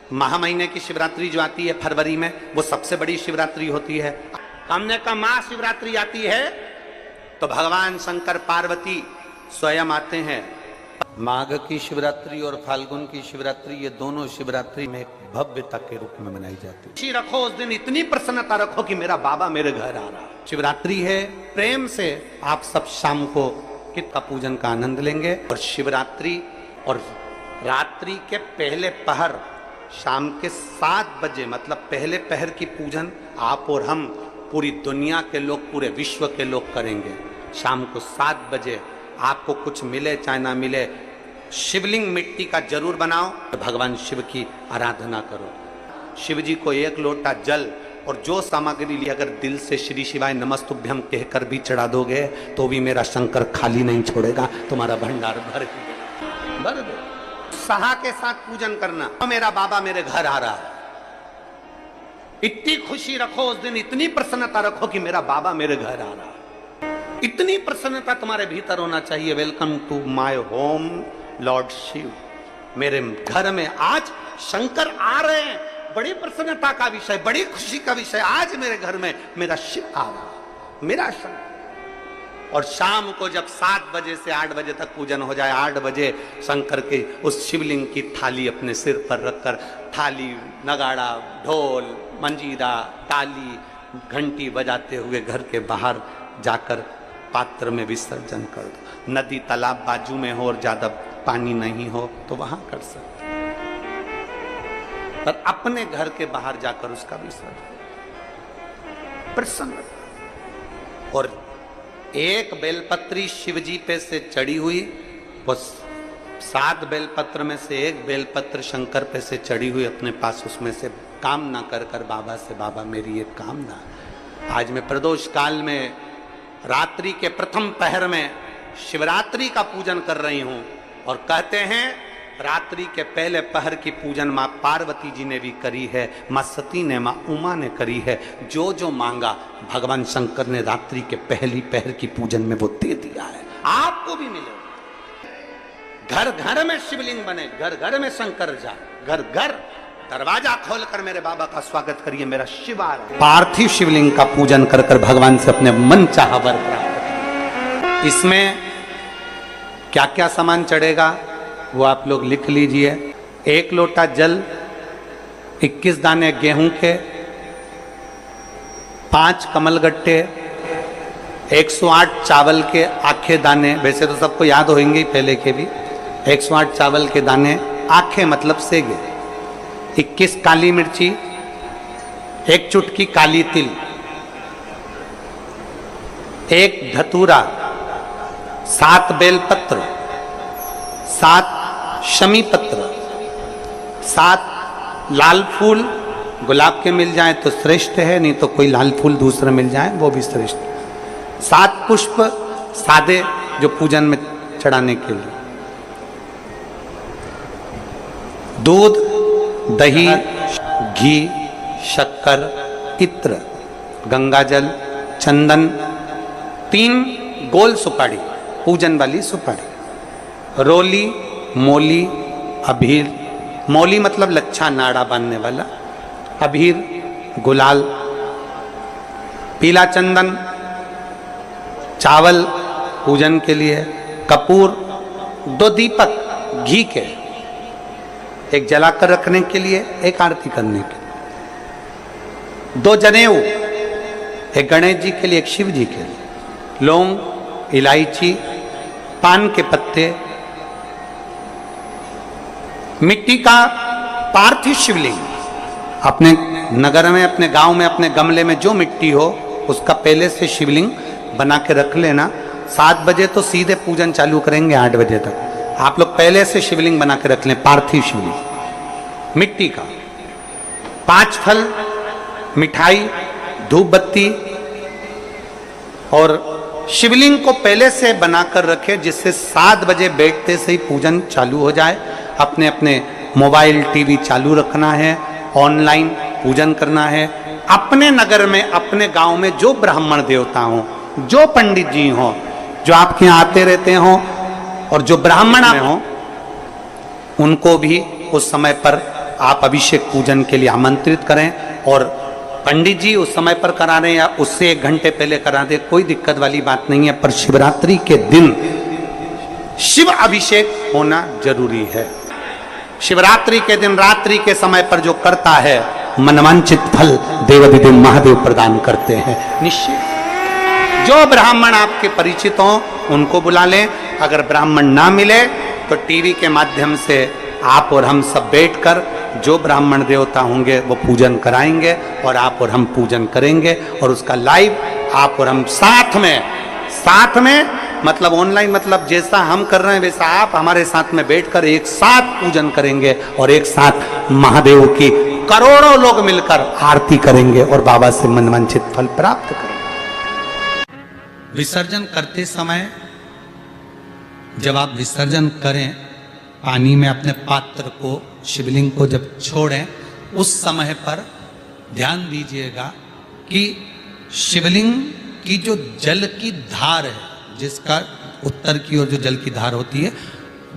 महा महीने की शिवरात्रि जो आती है फरवरी में, वो सबसे बड़ी शिवरात्रि होती है। हमने कहा महाशिवरात्रि आती है तो भगवान शंकर पार्वती स्वयं आते हैं। माघ की शिवरात्रि और फाल्गुन की शिवरात्रि, ये दोनों शिवरात्रि में भव्यता के रूप में मनाई जाती है। खुशी रखो उस दिन, इतनी प्रसन्नता रखो कि मेरा बाबा मेरे घर आ रहा। शिवरात्रि है, प्रेम से आप सब शाम को कित का पूजन का आनंद लेंगे। और शिवरात्रि और रात्रि के पहले पहर शाम के 7 बजे, मतलब पहले पहर की पूजन आप और हम, पूरी दुनिया के लोग, पूरे विश्व के लोग करेंगे। शाम को 7 बजे आपको कुछ मिले चाहे ना मिले, शिवलिंग मिट्टी का जरूर बनाओ, भगवान शिव की आराधना करो। शिव जी को 1 लोटा जल और जो सामग्री ली, अगर दिल से श्री शिवाय नमस्तुभ्यम कहकर भी चढ़ा दोगे तो भी मेरा शंकर खाली नहीं छोड़ेगा, तुम्हारा भंडार भर दो। सहा के साथ पूजन करना, मेरा बाबा मेरे घर आ रहा है। इतनी खुशी रखो उस दिन, इतनी प्रसन्नता रखो कि मेरा बाबा मेरे घर आ रहा है। इतनी प्रसन्नता तुम्हारे भीतर होना चाहिए। Welcome to my home lord Shiva, मेरे घर में आज शंकर आ रहे हैं। बड़ी प्रसन्नता का विषय, बड़ी खुशी का विषय, आज मेरे घर में मेरा शिव आ रहा, मेरा शंकर। और शाम को जब 7 बजे से 8 बजे तक पूजन हो जाए, 8 बजे शंकर के उस शिवलिंग की थाली अपने सिर पर रखकर, थाली, नगाड़ा, ढोल, मंजीरा, ताली, घंटी बजाते हुए घर के बाहर जाकर पात्र में विसर्जन कर दो। नदी तालाब बाजू में हो और ज्यादा पानी नहीं हो तो वहां कर सकते, पर अपने घर के बाहर जाकर उसका विसर्जन प्रसन्न। और एक बेलपत्री शिवजी पे से चढ़ी हुई, वो 7 बेलपत्र में से एक बेलपत्र शंकर पे से चढ़ी हुई अपने पास, उसमें से कामना कर कर बाबा से, बाबा मेरी एक कामना, आज मैं प्रदोष काल में रात्रि के प्रथम पहर में शिवरात्रि का पूजन कर रही हूं। और कहते हैं रात्रि के पहले पहर की पूजन मां पार्वती जी ने भी करी है, मां सती ने, मां उमा ने करी है। जो जो मांगा भगवान शंकर ने रात्रि के पहली पहर की पूजन में वो दे दिया है, आपको भी मिले। घर घर में शिवलिंग बने, घर घर में शंकर जाए, घर घर दरवाजा खोलकर मेरे बाबा का स्वागत करिए, मेरा शिव आ रहा है। पार्थिव शिवलिंग का पूजन कर कर भगवान से अपने मन चाहा वर प्राप्त। इसमें क्या क्या सामान चढ़ेगा वो आप लोग लिख लीजिए। 1 लोटा जल, 21 दाने गेहूं के, 5 कमलगट्टे, 108 चावल के आखे दाने, वैसे तो सबको याद होंगे पहले के भी। 108 चावल के दाने, आखे मतलब सेगे, 21 काली मिर्ची, 1 चुटकी काली तिल, 1 धतूरा, 7 बेलपत्र, 7 शमी पत्र, 7 लाल फूल, गुलाब के मिल जाए तो श्रेष्ठ है, नहीं तो कोई लाल फूल दूसरा मिल जाए वो भी श्रेष्ठ। 7 पुष्प सादे जो पूजन में चढ़ाने के लिए, दूध, दही, घी, शक्कर, इत्र, गंगाजल, चंदन, 3 गोल सुपारी, पूजन वाली सुपारी, रोली, मोली, अभीर, मोली मतलब लच्छा नाड़ा बांधने वाला, अभीर, गुलाल, पीला चंदन, चावल पूजन के लिए, कपूर, 2 दीपक घी के, एक जलाकर रखने के लिए, एक आरती करने के लिए, 2 जनेऊ, एक गणेश जी के लिए, एक शिव जी के लिए, लौंग, इलायची, पान के पत्ते, मिट्टी का पार्थिव शिवलिंग। अपने नगर में, अपने गांव में, अपने गमले में जो मिट्टी हो उसका पहले से शिवलिंग बना के रख लेना। 7 बजे तो सीधे पूजन चालू करेंगे, 8 बजे तक आप लोग पहले से शिवलिंग बना के रख लें, पार्थिव शिवलिंग मिट्टी का। 5 फल, मिठाई, धूप बत्ती, और शिवलिंग को पहले से बनाकर रखे, जिससे 7 बजे बैठते से ही पूजन चालू हो जाए। अपने अपने मोबाइल, टीवी चालू रखना है, ऑनलाइन पूजन करना है। अपने नगर में, अपने गांव में जो ब्राह्मण देवता हों, जो पंडित जी हों, जो आपके यहाँ आते रहते हों और जो ब्राह्मण हों, उनको भी उस समय पर आप अभिषेक पूजन के लिए आमंत्रित करें, और पंडित जी उस समय पर करा रहे हैं या उससे 1 घंटे पहले करा दे, कोई दिक्कत वाली बात नहीं है। पर शिवरात्रि के दिन शिव अभिषेक होना जरूरी है। शिवरात्रि के दिन रात्रि के समय पर जो करता है, मनवांचित फल देवाधिदेव महादेव प्रदान करते हैं निश्चित। जो ब्राह्मण आपके परिचित हों उनको बुला लें, अगर ब्राह्मण ना मिले तो टीवी के माध्यम से आप और हम सब बैठकर जो ब्राह्मण देवता होंगे वो पूजन कराएंगे, और आप और हम पूजन करेंगे, और उसका लाइव आप और हम साथ में मतलब ऑनलाइन, मतलब जैसा हम कर रहे हैं वैसा आप हमारे साथ में बैठकर एक साथ पूजन करेंगे, और एक साथ महादेव की करोड़ों लोग मिलकर आरती करेंगे और बाबा से मनवांछित फल प्राप्त करेंगे। विसर्जन करते समय जब आप विसर्जन करें, पानी में अपने पात्र को, शिवलिंग को जब छोड़ें, उस समय पर ध्यान दीजिएगा कि शिवलिंग की जो जल की धार है, जिसका उत्तर की ओर जो जल की धार होती है,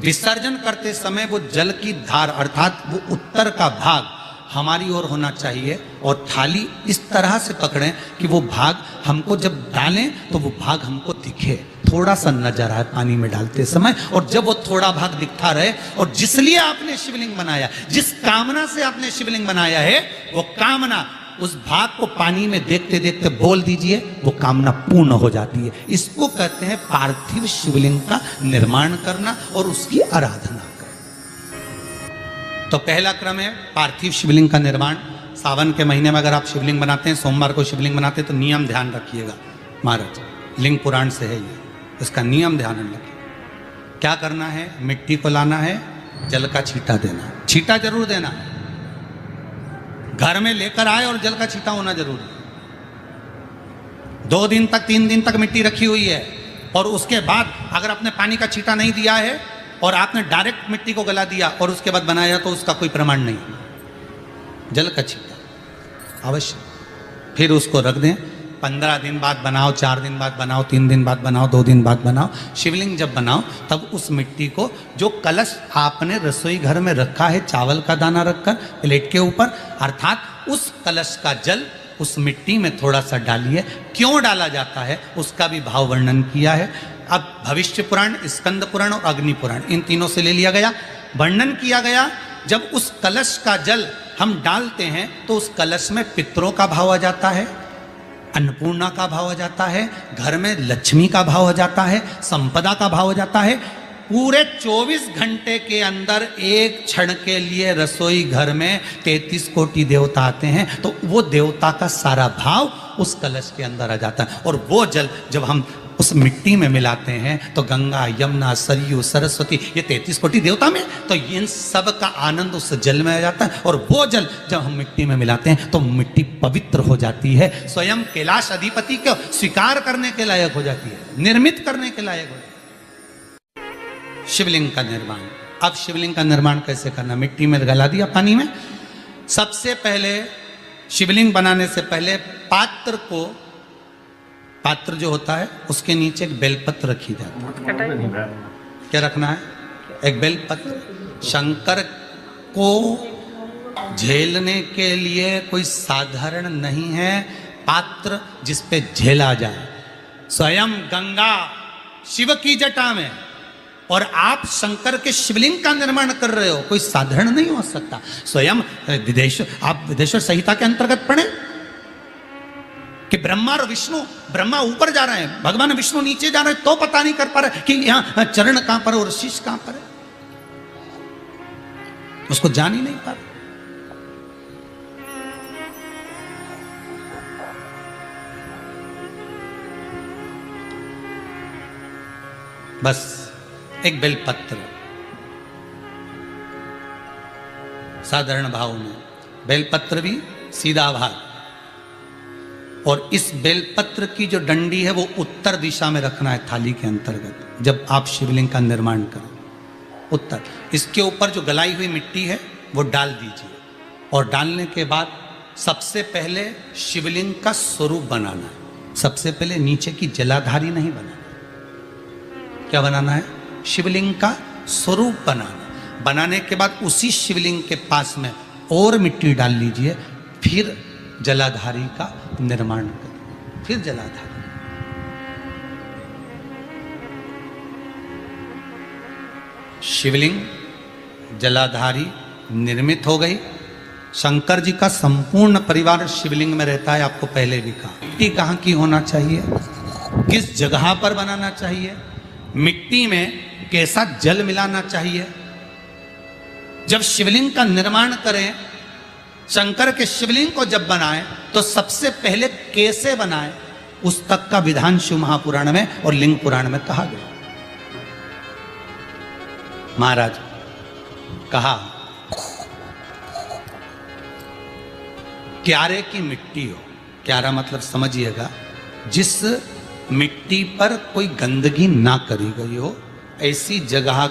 विसर्जन करते समय वो जल की धार अर्थात वो उत्तर का भाग हमारी ओर होना चाहिए, और थाली इस तरह से पकड़ें कि वो भाग हमको जब डालें तो वो भाग हमको दिखे, थोड़ा सा नजर आए पानी में डालते समय। और जब वो थोड़ा भाग दिखता रहे, और जिसलिए आपने शिवलिंग बनाया, जिस कामना से आपने शिवलिंग बनाया है, वो कामना उस भाग को पानी में देखते देखते बोल दीजिए, वो कामना पूर्ण हो जाती है। इसको कहते हैं पार्थिव शिवलिंग का निर्माण करना और उसकी आराधना करना। तो पहला क्रम है पार्थिव शिवलिंग का निर्माण। सावन के महीने में अगर आप शिवलिंग बनाते हैं, सोमवार को शिवलिंग बनाते हैं, तो नियम ध्यान रखिएगा महाराज, लिंग पुराण से है ये, इसका नियम ध्यान रखिए। क्या करना है? मिट्टी को लाना है, जल का छींटा देना, छींटा जरूर देना, घर में लेकर आए और जल का छींटा होना जरूरी है। 2 दिन तक 3 दिन तक मिट्टी रखी हुई है, और उसके बाद अगर आपने पानी का छींटा नहीं दिया है और आपने डायरेक्ट मिट्टी को गला दिया और उसके बाद बनाया, तो उसका कोई प्रमाण नहीं। जल का छींटा अवश्य, फिर उसको रख दें। 15 दिन बाद बनाओ, 4 दिन बाद बनाओ, 3 दिन बाद बनाओ, 2 दिन बाद बनाओ। शिवलिंग जब बनाओ तब उस मिट्टी को, जो कलश आपने रसोई घर में रखा है चावल का दाना रखकर प्लेट के ऊपर, अर्थात उस कलश का जल उस मिट्टी में थोड़ा सा डालिए। क्यों डाला जाता है उसका भी भाव वर्णन किया है। अब भविष्य पुराण, स्कंद पुराण और अग्नि पुराण, इन तीनों से ले लिया गया, वर्णन किया गया। जब उस कलश का जल हम डालते हैं तो उस कलश में पितरों का भाव आ जाता है, अन्नपूर्णा का भाव आ जाता है, घर में लक्ष्मी का भाव हो जाता है, संपदा का भाव हो जाता है। पूरे 24 घंटे के अंदर एक क्षण के लिए रसोई घर में 33 कोटि देवता आते हैं, तो वो देवता का सारा भाव उस कलश के अंदर आ जाता है। और वो जल जब हम उस मिट्टी में मिलाते हैं तो गंगा, यमुना, सरयू, सरस्वती, ये 33 कोटि देवता में, तो इन सब का आनंद उस जल में आ जाता है। और वो जल जब हम मिट्टी में मिलाते हैं तो मिट्टी पवित्र हो जाती है, स्वयं कैलाश अधिपति को स्वीकार करने के लायक हो जाती है, निर्मित करने के लायक हो जाती है। शिवलिंग का निर्माण। अब शिवलिंग का निर्माण कैसे करना? मिट्टी में गला दिया पानी में। सबसे पहले शिवलिंग बनाने से पहले पात्र जो होता है उसके नीचे एक बेलपत्र रखी जाती है। क्या रखना है? एक बेलपत्र। शंकर को झेलने के लिए कोई साधारण नहीं है पात्र जिस पे झेला जाए। स्वयं गंगा शिव की जटा में, और आप शंकर के शिवलिंग का निर्माण कर रहे हो, कोई साधारण नहीं हो सकता। स्वयं आप विदेश्वर संहिता के अंतर्गत पढ़े कि ब्रह्मा और विष्णु, ब्रह्मा ऊपर जा रहे हैं, भगवान विष्णु नीचे जा रहे हैं, तो पता नहीं कर पा रहे कि यहां चरण कहां पर और शीश कहां पर है, उसको जान ही नहीं पा रहे। बस एक बेलपत्र, साधारण भाव में बेलपत्र भी सीधा भाग, और इस बेलपत्र की जो डंडी है वो उत्तर दिशा में रखना है थाली के अंतर्गत। जब आप शिवलिंग का निर्माण करें उत्तर, इसके ऊपर जो गलाई हुई मिट्टी है वो डाल दीजिए, और डालने के बाद सबसे पहले शिवलिंग का स्वरूप बनाना है। सबसे पहले नीचे की जलाधारी नहीं बनाना। क्या बनाना है? शिवलिंग का स्वरूप बनाना। बनाने के बाद उसी शिवलिंग के पास में और मिट्टी डाल लीजिए, फिर जलाधारी का निर्माण करें, फिर जलाधारी। शिवलिंग जलाधारी निर्मित हो गई। शंकर जी का संपूर्ण परिवार शिवलिंग में रहता है, आपको पहले भी कहा। मिट्टी कहाँ की होना चाहिए, किस जगह पर बनाना चाहिए, मिट्टी में कैसा जल मिलाना चाहिए। जब शिवलिंग का निर्माण करें, शंकर के शिवलिंग को जब बनाएं, तो सबसे पहले कैसे बनाएं, उस तक का विधान शिव महापुराण में और लिंग पुराण में कहा गया। महाराज कहा, क्यारे की मिट्टी हो, क्यारा मतलब समझिएगा, जिस मिट्टी पर कोई गंदगी ना करी गई हो, ऐसी जगह